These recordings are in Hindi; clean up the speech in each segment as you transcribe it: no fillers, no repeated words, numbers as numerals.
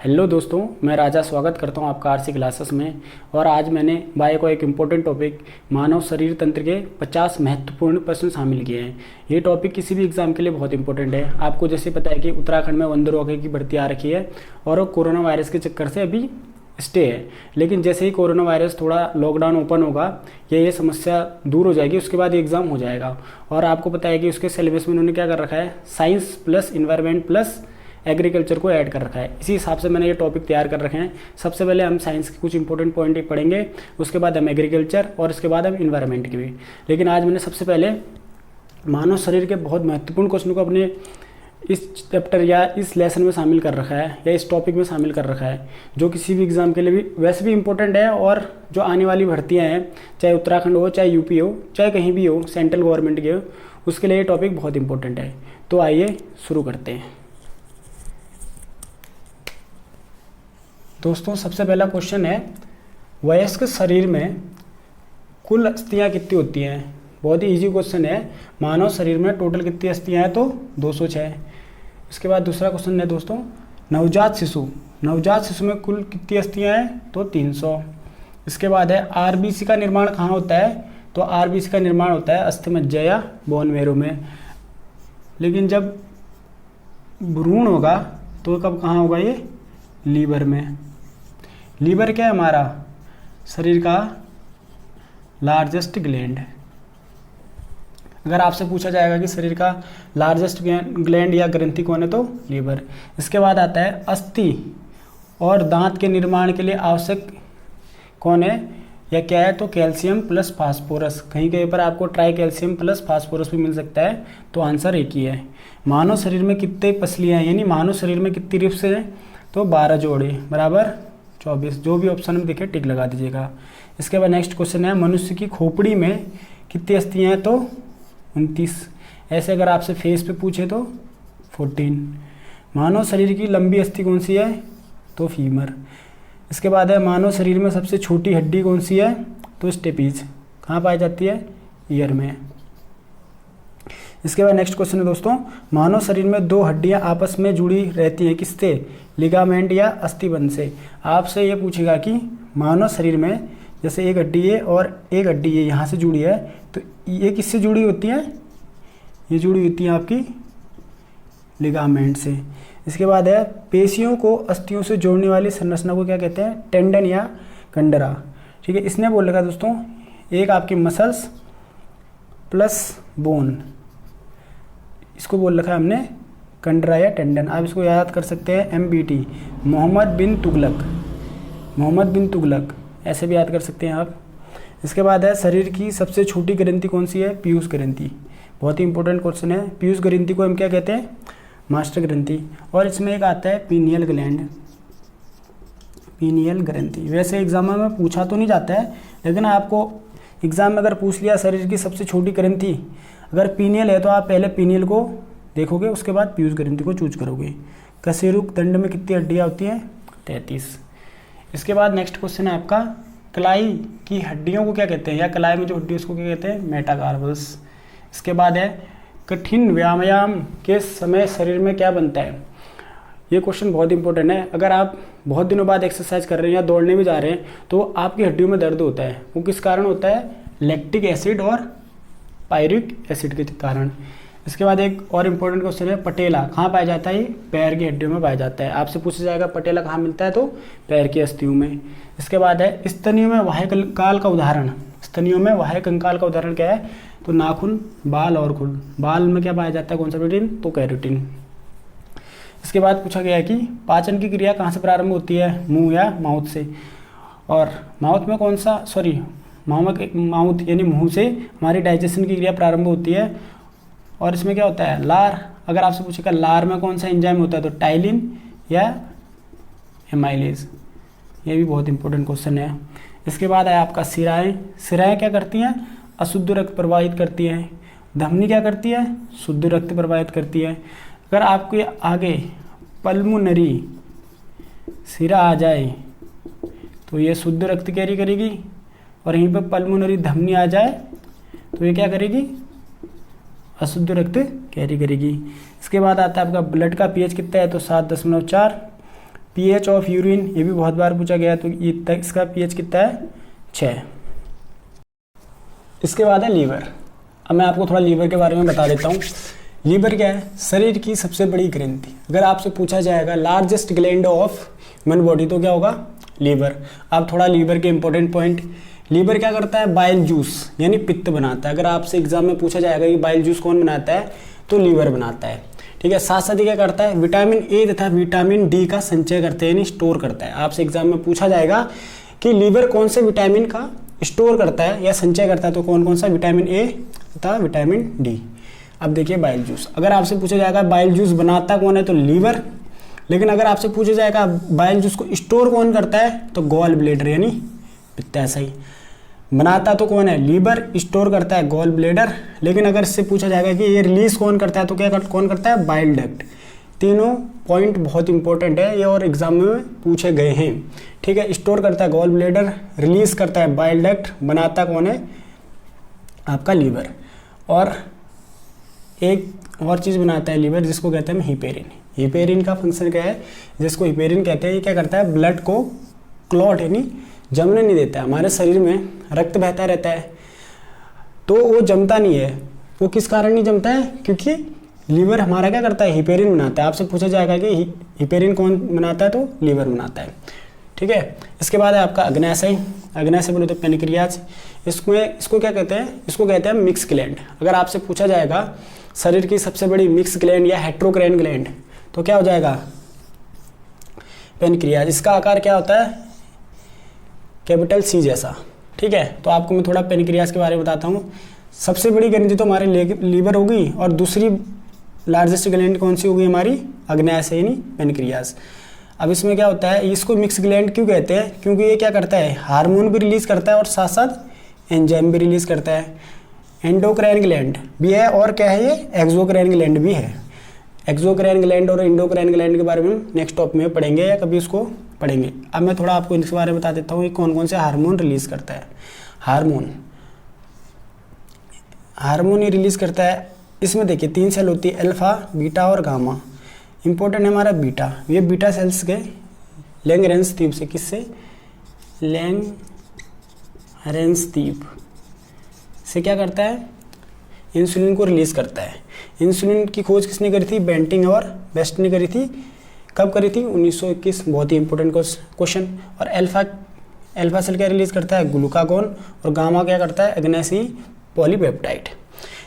हेलो दोस्तों, मैं राजा स्वागत करता हूं आपका आरसी क्लासेस में। और आज मैंने बायो को एक इम्पोर्टेंट टॉपिक मानव शरीर तंत्र के 50 महत्वपूर्ण प्रश्न शामिल किए हैं। ये टॉपिक किसी भी एग्जाम के लिए बहुत इंपॉर्टेंट है। आपको जैसे पता है कि उत्तराखंड में वंदर रोग की भर्ती आ रखी है और वो कोरोना वायरस के चक्कर से अभी स्टे है। लेकिन जैसे ही कोरोना वायरस थोड़ा लॉकडाउन ओपन होगा या ये समस्या दूर हो जाएगी, उसके बाद एग्ज़ाम हो जाएगा। और आपको पता है कि उसके सिलेबस में उन्होंने क्या कर रखा है, science plus environment plus agriculture को ऐड कर रखा है। इसी हिसाब से मैंने ये टॉपिक तैयार कर रखे हैं। सबसे पहले हम साइंस के कुछ इंपॉर्टेंट पॉइंट पढ़ेंगे, उसके बाद हम एग्रीकल्चर और उसके बाद हम इन्वायरमेंट की भी। लेकिन आज मैंने सबसे पहले मानव शरीर के बहुत महत्वपूर्ण क्वेश्चन को अपने इस चैप्टर या इस लेसन में शामिल कर रखा है या इस टॉपिक में शामिल कर रखा है, जो किसी भी एग्ज़ाम के लिए भी वैसे भी इम्पोर्टेंट है। और जो आने वाली भर्तियाँ हैं, चाहे उत्तराखंड हो, चाहे यूपी हो, चाहे कहीं भी हो, सेंट्रल गवर्नमेंट के हो, उसके लिए ये टॉपिक बहुत इंपॉर्टेंट है। तो आइए शुरू करते हैं। दोस्तों, सबसे पहला क्वेश्चन है, वयस्क शरीर में कुल अस्थियाँ कितनी होती हैं? बहुत ही इजी क्वेश्चन है। मानव शरीर में टोटल कितनी अस्थियाँ हैं? तो 206। इसके बाद दूसरा क्वेश्चन है दोस्तों, नवजात शिशु में कुल कितनी अस्थियाँ हैं? तो 300। इसके बाद है, आरबीसी का निर्माण कहाँ होता है? तो आरबीसी का निर्माण होता है अस्थिमज्जा या बोन मैरो में। लेकिन जब भ्रूण होगा तो कब कहाँ होगा? ये लीवर में। लीवर क्या है? हमारा शरीर का लार्जेस्ट ग्लैंड। अगर आपसे पूछा जाएगा कि शरीर का लार्जेस्ट ग्लैंड या ग्रंथि कौन है, तो लीवर। इसके बाद आता है, अस्थि और दांत के निर्माण के लिए आवश्यक कौन है या क्या है? तो कैल्शियम प्लस फास्फोरस। कहीं कहीं पर आपको ट्राई कैल्शियम प्लस फास्फोरस भी मिल सकता है। तो आंसर एक ही है। मानव शरीर में कितने पसलियाँ हैं, यानी मानव शरीर में कितनी रिब्स हैं? तो 12 जोड़े बराबर 24। जो भी ऑप्शन में दिखे टिक लगा दीजिएगा। इसके बाद नेक्स्ट क्वेश्चन है, मनुष्य की खोपड़ी में कितनी अस्थियाँ हैं? तो 29। ऐसे अगर आपसे फेस पे पूछे तो 14। मानव शरीर की लंबी अस्थि कौन सी है? तो फीमर। इसके बाद है, मानव शरीर में सबसे छोटी हड्डी कौन सी है? तो स्टेपीज। कहाँ पाई जाती है? ईयर में। इसके बाद नेक्स्ट क्वेश्चन है दोस्तों, मानव शरीर में दो हड्डियां आपस में जुड़ी रहती हैं, किससे? लिगामेंट या अस्थिबंध से। आपसे ये पूछेगा कि मानव शरीर में जैसे एक हड्डी है और एक हड्डी है यहाँ से जुड़ी है, तो ये किससे जुड़ी होती है? ये जुड़ी होती है आपकी लिगामेंट से। इसके बाद है, पेशियों को अस्थियों से जोड़ने वाली संरचना को क्या कहते हैं? टेंडन या कंडरा। ठीक है, इसने बोल रखा दोस्तों, एक आपकी मसल्स प्लस बोन, इसको बोल रखा है हमने कंडरा या टेंडन। आप इसको याद कर सकते हैं MBT, मोहम्मद बिन तुगलक, ऐसे भी याद कर सकते हैं आप। इसके बाद है, शरीर की सबसे छोटी ग्रंथि कौन सी है? पीयूष ग्रंथि। बहुत ही इंपॉर्टेंट क्वेश्चन है। पीयूष ग्रंथि को हम क्या कहते हैं? मास्टर ग्रंथि। और इसमें एक आता है पीनियल ग्लैंड, पीनियल ग्रंथि। वैसे एग्जाम में पूछा तो नहीं जाता है, लेकिन आपको एग्जाम में अगर पूछ लिया शरीर की सबसे छोटी ग्रंथि अगर पीनियल है, तो आप पहले पीनियल को देखोगे, उसके बाद पीयूष ग्रंथि को चूज करोगे। कशेरुक दंड में कितनी हड्डियाँ होती हैं? 33। इसके बाद नेक्स्ट क्वेश्चन है आपका, कलाई की हड्डियों को क्या कहते हैं, या कलाई में जो हड्डी उसको क्या कहते हैं? मेटाकार्पस। इसके बाद है, कठिन व्यायाम के समय शरीर में क्या बनता है? ये क्वेश्चन बहुत इंपॉर्टेंट है। अगर आप बहुत दिनों बाद एक्सरसाइज कर रहे हैं या दौड़ने भी जा रहे हैं, तो आपकी हड्डियों में दर्द होता है। वो किस कारण होता है? लैक्टिक एसिड और पायरिक एसिड के कारण। इसके बाद एक और इम्पोर्टेंट क्वेश्चन है, पटेला कहाँ पाया जाता है? ये पैर की हड्डियों में पाया जाता है। आपसे पूछा जाएगा पटेला कहाँ मिलता है? तो पैर की अस्थियों में। इसके बाद है, स्तनियों में वाह्य कंकाल का उदाहरण। स्तनियों में वाह्य कंकाल का उदाहरण क्या है? तो नाखून, बाल और खुर। बाल में क्या पाया जाता है? कौन सा प्रोटीन? तो कैरोटीन। इसके बाद पूछा गया है कि पाचन की क्रिया कहाँ से प्रारंभ होती है? मुंह या माउथ से। और माउथ में कौन सा, माउथ यानी मुंह से हमारी डाइजेशन की क्रिया प्रारंभ होती है। और इसमें क्या होता है? लार। अगर आपसे पूछेगा लार में कौन सा एंजाइम होता है? तो टाइलिन या एमाइलेज। ये भी बहुत इंपॉर्टेंट क्वेश्चन है। इसके बाद है आपका सिराएं। सिराएं क्या करती हैं? अशुद्ध रक्त प्रवाहित करती है। धमनी क्या करती है? शुद्ध रक्त प्रवाहित करती है। अगर आपके आगे पल्मोनरी सिरा आ जाए तो ये शुद्ध रक्त कैरी करेगी, और यहीं पर पल्मोनरी धमनी आ जाए तो ये क्या करेगी? अशुद्ध रक्त कैरी करेगी। इसके बाद आता है आपका ब्लड का पीएच कितना है? तो 7.4। पीएच ऑफ यूरिन, ये भी बहुत बार पूछा गया है, तो ये तक इसका पीएच कितना है 6। इसके बाद है लीवर। अब मैं आपको थोड़ा लीवर के बारे में बता देता हूँ। लीवर क्या है? शरीर की सबसे बड़ी ग्रंथि। अगर आपसे पूछा जाएगा largest gland of human body, तो क्या होगा? लीवर। अब थोड़ा लीवर के इंपॉर्टेंट पॉइंट। लीवर क्या करता है? बाइल जूस यानी पित्त बनाता है। अगर आपसे एग्जाम में पूछा जाएगा कि बाइल जूस कौन बनाता है, तो लीवर बनाता है। ठीक है। साथ साथ ही क्या करता है? विटामिन ए तथा विटामिन डी का संचय करते हैं यानी स्टोर करता है। आपसे एग्जाम में पूछा जाएगा कि लीवर कौन से विटामिन का स्टोर करता है या संचय करता है, तो कौन कौन सा? विटामिन ए तथा विटामिन डी। अब देखिए बाइल जूस। अगर आपसे पूछा जाएगा बाइल जूस बनाता कौन है, तो लीवर। लेकिन अगर आपसे पूछा जाएगा बाइल जूस को स्टोर कौन करता है, तो गॉल ब्लेडर यानी पित्त। ऐसा ही बनाता तो कौन है? लीवर। स्टोर करता है गॉल ब्लेडर। लेकिन अगर इससे पूछा जाएगा कि ये रिलीज कौन करता है, तो क्या कौन करता है? Bile duct. तीनों पॉइंट बहुत इंपॉर्टेंट है ये और एग्जाम में पूछे गए हैं। ठीक है। स्टोर करता है गॉल ब्लेडर, रिलीज करता है बाइल डक्ट, बनाता कौन है? आपका लीवर। और एक और चीज़ बनाता है लीवर जिसको कहते हैं हिपेरिन। हिपेरिन का फंक्शन क्या है? जिसको हिपेरिन कहते हैं, ये क्या करता है? ब्लड को क्लॉट यानी जमने नहीं देता है। हमारे शरीर में रक्त बहता रहता है तो वो जमता नहीं है। वो किस कारण नहीं जमता है? क्योंकि लीवर हमारा क्या करता है? हिपेरिन बनाता है। आपसे पूछा जाएगा कि हिपेरिन कौन बनाता है, तो लीवर बनाता है। ठीक है। इसके बाद है आपका अग्न्याशय। अग्न्याशय बोले तो पेनक्रियाज। इसको क्या कहते हैं? इसको कहते हैं मिक्स ग्लैंड। अगर आपसे पूछा जाएगा शरीर की सबसे बड़ी मिक्स ग्लैंड या हेट्रोक्राइन ग्लैंड, तो क्या हो जाएगा? पेनक्रियाज। इसका आकार क्या होता है? कैपिटल सी जैसा। ठीक है। तो आपको मैं थोड़ा पेनक्रियाज के बारे में बताता हूँ। सबसे बड़ी ग्रंथि तो हमारे लीवर होगी और दूसरी लार्जेस्ट ग्लैंड कौन सी होगी? हमारी अग्न्याशय यानी पेनक्रियाज। अब इसमें क्या होता है? इसको मिक्स ग्लैंड क्यों कहते हैं? क्योंकि ये क्या करता है? हार्मोन भी रिलीज करता है और साथ साथ एंजाइम भी रिलीज करता है। एंडोक्राइन ग्लैंड भी है और क्या है? ये एक्सोक्राइन ग्लैंड भी है। एक्सोक्राइन ग्लैंड और एंडोक्राइन ग्लैंड के बारे में नेक्स्ट टॉपिक में पढ़ेंगे या कभी उसको पढ़ेंगे। अब मैं थोड़ा आपको इसके बारे में बता देता हूँ कि कौन कौन से हार्मोन रिलीज करता है। हार्मोन ये रिलीज करता है। इसमें देखिए 3 सेल होती है, अल्फा, बीटा और गामा। इंपॉर्टेंट है हमारा बीटा। ये बीटा सेल्स के लैंगरेंस ट्यूब से, किससे? लैंगरेंस ट्यूब से क्या करता है? इंसुलिन को रिलीज करता है। इंसुलिन की खोज किसने करी थी? बेंटिंग और बेस्ट ने करी थी। कब करी थी? 1921। बहुत ही इंपॉर्टेंट क्वेश्चन। और अल्फा सेल क्या रिलीज करता है? ग्लूकागोन। और गामा क्या करता है? अग्नेसी पॉलीपेप्टाइड।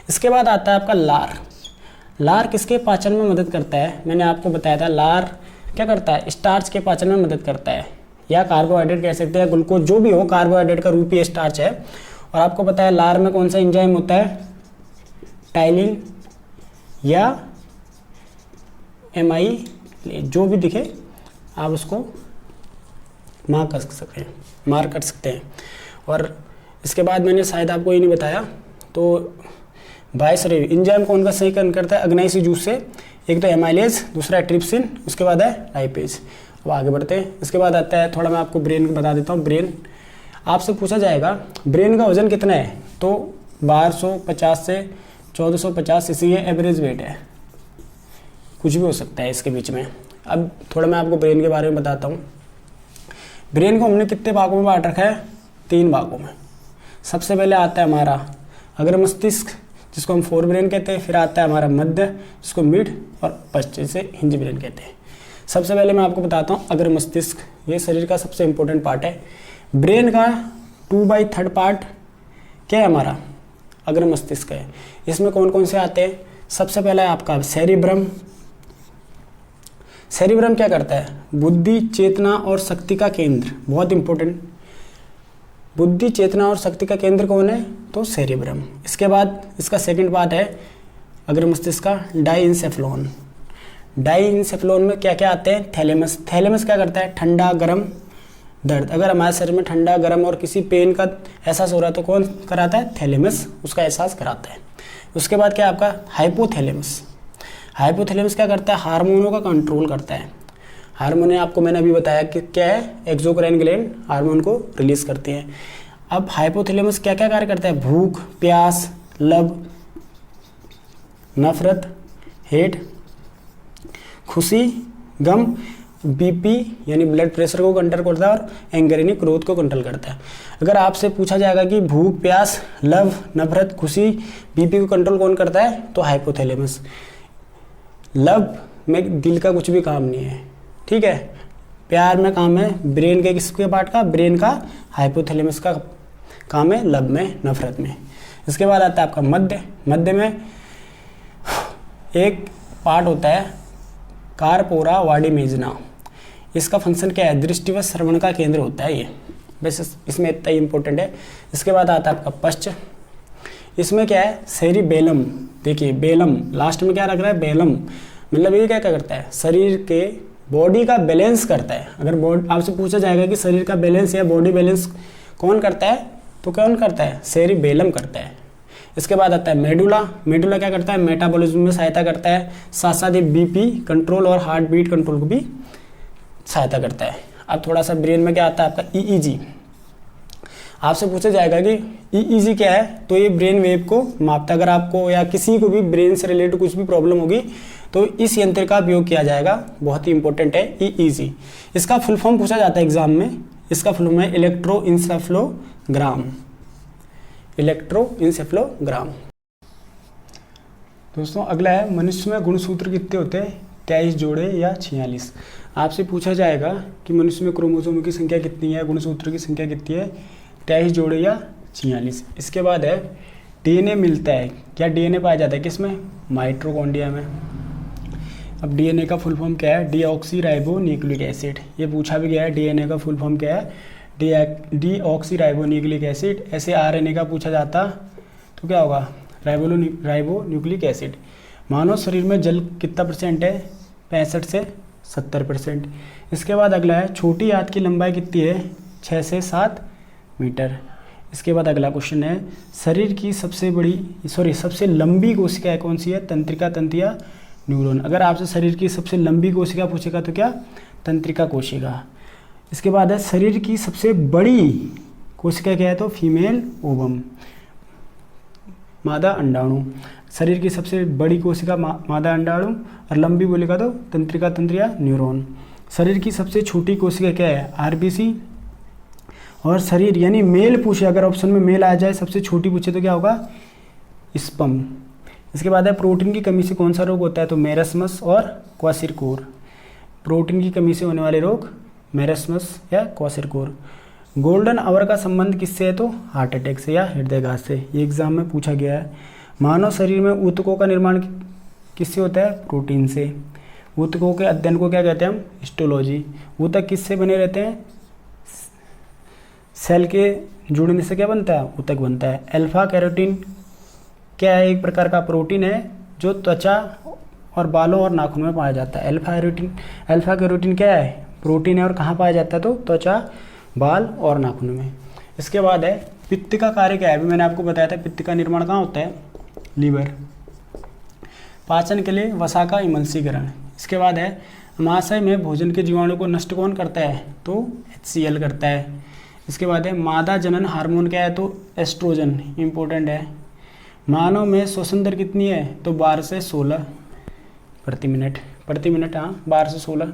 इसके बाद आता है आपका लार। लार किसके पाचन में मदद करता है? मैंने आपको बताया था लार क्या करता है? स्टार्च के पाचन में मदद करता है, या कार्बोहाइड्रेट कह सकते हैं, ग्लूकोज जो भी हो, कार्बोहाइड्रेट का रूप ही स्टार्च है। और आपको पता है लार में कौन सा एंजाइम होता है? टाइलिन या एमाई, जो भी दिखे आप उसको मार्क कर सकते हैं। और इसके बाद मैंने शायद आपको ये नहीं बताया, तो बायसरेव एंजाइम कौन का सही करता है? अग्नेसी जूस से। एक तो एमाइलेज, दूसरा है ट्रिप्सिन, उसके बाद है लाइपेज। अब आगे बढ़ते हैं। इसके बाद आता है, थोड़ा मैं आपको ब्रेन बता देता हूँ। ब्रेन आपसे पूछा जाएगा ब्रेन का वजन कितना है, तो 1250 से 1450 सीसी है, एवरेज वेट है। कुछ भी हो सकता है इसके बीच में। अब थोड़ा मैं आपको ब्रेन के बारे में बताता हूँ। ब्रेन को हमने कितने भागों में बांट रखा है? 3 भागों में। सबसे पहले आता है हमारा अग्र मस्तिष्क, जिसको हम फोर ब्रेन कहते हैं। फिर आता है हमारा मध्य, जिसको मिड, और पश्च, जिसे हिंज ब्रेन कहते हैं। सबसे पहले मैं आपको बताता हूँ अग्र मस्तिष्क। ये शरीर का सबसे इंपॉर्टेंट पार्ट है। ब्रेन का 2/3 पार्ट क्या है? हमारा अग्र मस्तिष्क है। इसमें कौन कौन से आते हैं? सबसे पहला है आपका सेरिब्रम। सेरिब्रम क्या करता है? बुद्धि, चेतना और शक्ति का केंद्र। बहुत इंपॉर्टेंट। बुद्धि, चेतना और शक्ति का केंद्र कौन है? तो सेरिब्रम। इसके बाद इसका सेकंड पार्ट है अग्र मस्तिष्क का डाइंसेफ्लॉन। डाइंसेफ्लॉन में क्या क्या आते हैं? थैलेमस। थैलेमस क्या करता है? ठंडा, गर्म, दर्द। अगर हमारे शरीर में ठंडा, गर्म और किसी पेन का एहसास हो रहा है तो कौन कराता है? थैलेमस उसका एहसास कराता है। उसके बाद क्या आपका? हाइपोथैलेमस। हाइपोथैलेमस क्या करता है? हार्मोनों का कंट्रोल करता है। हार्मोन आपको मैंने अभी बताया कि क्या है? एक्सोक्राइन ग्लैंड हार्मोन को रिलीज करती हैं। अब हाइपोथैलेमस क्या क्या कार्य करता है? भूख, प्यास, लब, नफरत, हेट, खुशी, गम बीपी यानी ब्लड प्रेशर को कंट्रोल करता है और एंगर यानी क्रोध को कंट्रोल करता है। अगर आपसे पूछा जाएगा कि भूख, प्यास, लव, नफरत, खुशी, बीपी को कंट्रोल कौन करता है, तो हाइपोथैलेमस। लव में दिल का कुछ भी काम नहीं है, ठीक है। प्यार में काम है ब्रेन के किसके पार्ट का, ब्रेन का, हाइपोथैलेमस का काम है लव में, नफरत में। इसके बाद आता है आपका मध्य। मध्य में एक पार्ट होता है कार्पोरा वाडिमेजना। इसका फंक्शन क्या है, दृष्टि व श्रवण का केंद्र होता है ये, बस इसमें इतना ही इंपॉर्टेंट है। इसके बाद आता है आपका पश्च। इसमें क्या है, सेरिबेलम। देखिए बेलम लास्ट में क्या रख रहा है, बेलम, मतलब ये क्या क्या करता है, शरीर के बॉडी का बैलेंस करता है। अगर बॉडी आपसे पूछा जाएगा कि शरीर का बैलेंस या बॉडी बैलेंस कौन करता है, तो कौन करता है, सेरिबेलम करता है। इसके बाद आता है मेडुला। मेडुला क्या करता है, मेटाबॉलिज्म में सहायता करता है, साथ साथ ही बीपी कंट्रोल और हार्ट बीट कंट्रोल को भी सहायता करता है। अब थोड़ा सा ब्रेन में क्या आता है आपका ईईजी। आपसे पूछा जाएगा कि ईईजी क्या है, तो ये ब्रेन वेव को मापता है। अगर आपको या किसी को भी ब्रेन से रिलेटेड कुछ भी प्रॉब्लम होगी तो इस यंत्र का उपयोग किया जाएगा, बहुत ही इंपॉर्टेंट है ईईजी। इसका फुल फॉर्म पूछा जाता है एग्जाम में, इसका फुल फॉर्म है इलेक्ट्रोइंसेफेलोग्राम। इलेक्ट्रोइंसेफेलोग्राम। दोस्तों अगला है, मनुष्य में गुणसूत्र कितने होते हैं, 23 जोड़े या 46। आपसे पूछा जाएगा कि मनुष्य में क्रोमोसोम की संख्या कितनी है, गुणसूत्र की संख्या कितनी है, 23 जोड़े या 46। इसके बाद है डीएनए मिलता है, क्या डीएनए पाया जाता है किसमें, माइटोकॉन्ड्रिया में। अब डीएनए का फुल फॉर्म क्या है, डीऑक्सी राइबोन्यूक्लिक एसिड। ये पूछा भी गया है, डीएनए का फुल फॉर्म क्या है, डीऑक्सी राइबोन्यूक्लिक एसिड। ऐसे आरएनए का पूछा जाता तो क्या होगा, राइबोन्यूक्लिक एसिड। मानव शरीर में जल कितना परसेंट है, 65 से 70%। इसके बाद अगला है, छोटी आंत की लंबाई कितनी है, 6 से 7 मीटर। इसके बाद अगला क्वेश्चन है, शरीर की सबसे लंबी कोशिका कौन सी है, तंत्रिका, तंत्र या न्यूरॉन। अगर आपसे शरीर की सबसे लंबी कोशिका पूछेगा तो क्या, तंत्रिका कोशिका। इसके बाद है, शरीर की सबसे बड़ी कोशिका क्या है, तो फीमेल ओवम, मादा अंडाणु। शरीर की सबसे बड़ी कोशिका मादा अंडाणु, और लंबी बोलेगा तो तंत्रिका, तंत्र या न्यूरॉन। शरीर की सबसे छोटी कोशिका क्या है, आरबीसी। और शरीर यानी मेल पूछे, अगर ऑप्शन में मेल आ जाए, सबसे छोटी पूछे तो क्या होगा, स्पर्म। इसके बाद है, प्रोटीन की कमी से कौन सा रोग होता है, तो मेरस्मस और क्वाशिरकोर। प्रोटीन की कमी से होने वाले रोग मेरस्मस या क्वाशिरकोर। गोल्डन आवर का संबंध किससे है, तो हार्ट अटैक से या हृदयघात से। ये एग्जाम में पूछा गया है। मानव शरीर में ऊतकों का निर्माण किससे होता है, प्रोटीन से। ऊतकों के अध्ययन को क्या कहते हैं हम, हिस्टोलॉजी। ऊतक किससे बने रहते हैं, सेल के जुड़ने से क्या बनता है, ऊतक बनता है। अल्फा कैरोटीन क्या है, एक प्रकार का प्रोटीन है जो त्वचा और बालों और नाखून में पाया जाता है। अल्फा कैरोटीन क्या है, प्रोटीन है और कहाँ पाया जाता है, तो त्वचा, बाल और नाखून में। इसके बाद है, पित्त का कार्य क्या है, अभी मैंने आपको बताया था पित्त का निर्माण कहाँ होता है, लीवर। पाचन के लिए वसा का इमल्सीकरण। इसके बाद है, अमाशय में भोजन के जीवाणु को नष्ट कौन करता है, तो HCl करता है। इसके बाद है, मादा जनन हार्मोन क्या है, तो एस्ट्रोजन, इंपॉर्टेंट है। मानव में श्वसन दर कितनी है, तो 12 से 16 प्रति मिनट, हाँ 12 से 16।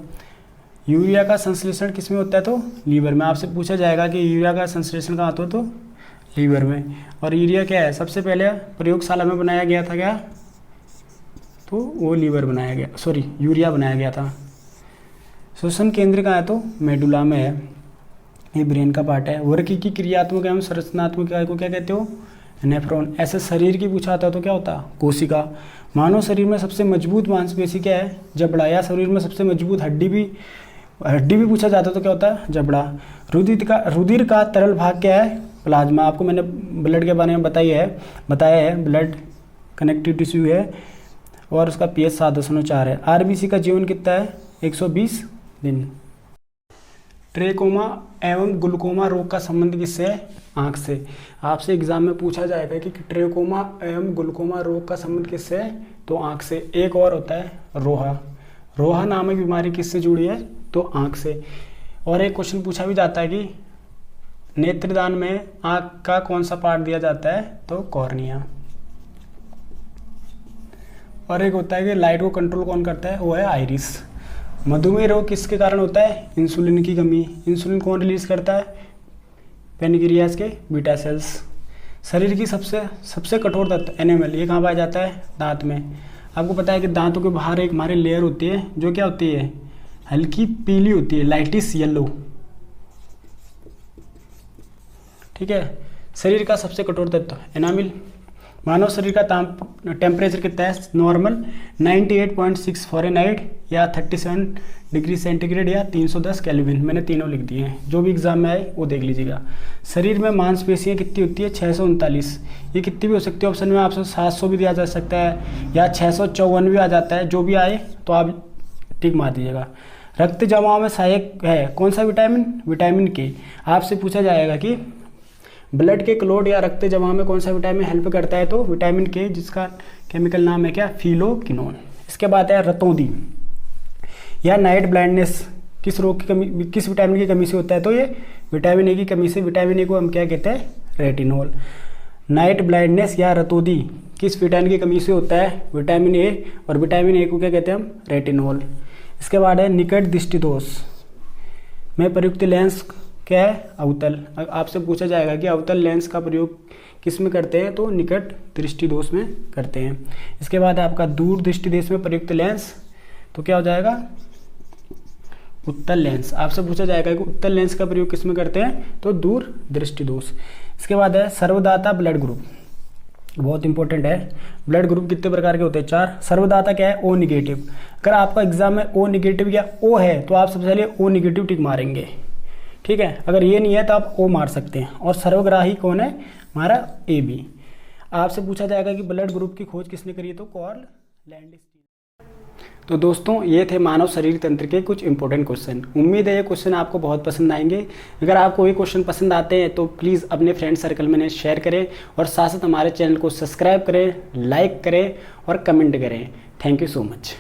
यूरिया का संश्लेषण किस में होता है, तो लीवर में। आपसे पूछा जाएगा कि यूरिया का संश्लेषण कहाँ होता है, तो लीवर में। और यूरिया क्या है, सबसे पहले प्रयोगशाला में बनाया गया था क्या, तो वो यूरिया बनाया गया था। श्वसन केंद्र कहाँ है, तो मेडुला में है, ये ब्रेन का पार्ट है। वर्की की क्रियात्मक एवं संरचनात्मक इकाई को क्या कहते हो, नेफ्रॉन। ऐसे शरीर की पूछा था तो क्या होता, कोशिका। मानव शरीर में सबसे मजबूत मांसपेशी क्या है, जबड़ा। या शरीर में सबसे मजबूत हड्डी भी पूछा जाता तो क्या होता है, जबड़ा। रुधिर का तरल भाग क्या है, प्लाज्मा। आपको मैंने ब्लड के बारे में बताया है, ब्लड कनेक्टिव टिश्यू है और उसका pH 7.4 है। आरबीसी का जीवन कितना है, 120 दिन। ट्रेकोमा एवं ग्लूकोमा रोग का संबंध किससे है, आँख से। आपसे एग्जाम में पूछा जाएगा कि ट्रेकोमा एवं ग्लूकोमा रोग का संबंध किससे है, तो आँख से। एक और होता है रोहा नामक बीमारी किससे जुड़ी है, तो आँख से। और एक क्वेश्चन पूछा भी जाता है कि नेत्रदान में आँख का कौन सा पार्ट दिया जाता है, तो कॉर्निया। और एक होता है कि लाइट को कंट्रोल कौन करता है, वो है आइरिस। मधुमेह रोग किसके कारण होता है? इंसुलिन की कमी। इंसुलिन कौन रिलीज करता है? पेनक्रियाज के बीटा सेल्स। शरीर की सबसे कठोर तत्व एनामल, ये कहाँ पाया जाता है? दांत में। आपको पता है कि दांतों के बाहर एक हमारे लेयर होती है जो क्या होती है? हल्की पीली होती है, लाइटिस येलो। ठीक है। शरीर का सबसे कठोर तत्व एनामिल। मानव शरीर का टेम्परेचर कितना है? नॉर्मल 98.6 फ़ारेनहाइट या 37 डिग्री सेंटीग्रेड या 310 केल्विन। मैंने तीनों लिख दिए हैं, जो भी एग्जाम में आए वो देख लीजिएगा। शरीर में मांसपेशियाँ कितनी होती है? 639। ये कितनी भी हो सकती है, ऑप्शन में आपसे 700 भी दिया जा सकता है या 654 भी आ जाता है, जो भी आए तो आप टिक मार दीजिएगा। रक्त जमाव में सहायक है कौन सा विटामिन? विटामिन के। आपसे पूछा जाएगा कि ब्लड के क्लोट या रक्त जमाव में कौन सा विटामिन हेल्प करता है, तो विटामिन के, जिसका केमिकल नाम है क्या? फिलोक्विनोन। इसके बाद है रतौंधी या नाइट ब्लाइंडनेस, किस रोग की कमी, किस विटामिन की कमी से होता है? तो ये विटामिन ए की कमी से। विटामिन ए को हम क्या कहते हैं? रेटिनॉल। नाइट ब्लाइंडनेस या रतौंधी किस विटामिन की कमी से होता है? Vitamin A. और विटामिन ए को क्या कहते हैं हम? रेटिनॉल। इसके बाद है निकट दृष्टिदोष में प्रयुक्त लेंस क्या है? अवतल। आपसे पूछा जाएगा कि अवतल लेंस का प्रयोग किस में करते हैं, तो निकट दृष्टि दोष में करते हैं। इसके बाद आपका दूर दृष्टि दोष में प्रयुक्त लेंस, तो क्या हो जाएगा? उत्तल लेंस। आपसे पूछा जाएगा कि उत्तल लेंस का प्रयोग किस में करते हैं, तो दूर दृष्टि दोष। इसके बाद है सर्वदाता ब्लड ग्रुप, बहुत इंपॉर्टेंट है। ब्लड ग्रुप कितने प्रकार के होते हैं? 4। सर्वदाता क्या है? O negative. अगर आपका एग्जाम में ओ निगेटिव या ओ है तो आप सबसे पहले ओ निगेटिव टिक मारेंगे। ठीक है। अगर ये नहीं है तो आप ओ मार सकते हैं। और सर्वग्राही कौन है? हमारा ए बी। आपसे पूछा जाएगा कि ब्लड ग्रुप की खोज किसने करी है, तो कार्ल लैंडस्टीन। तो दोस्तों, ये थे मानव शरीर तंत्र के कुछ इंपॉर्टेंट क्वेश्चन। उम्मीद है ये क्वेश्चन आपको बहुत पसंद आएंगे। अगर आपको ये क्वेश्चन पसंद आते हैं तो प्लीज़ अपने फ्रेंड सर्कल में शेयर करें और साथ साथ हमारे चैनल को सब्सक्राइब करें, लाइक करें और कमेंट करें। Thank you so much.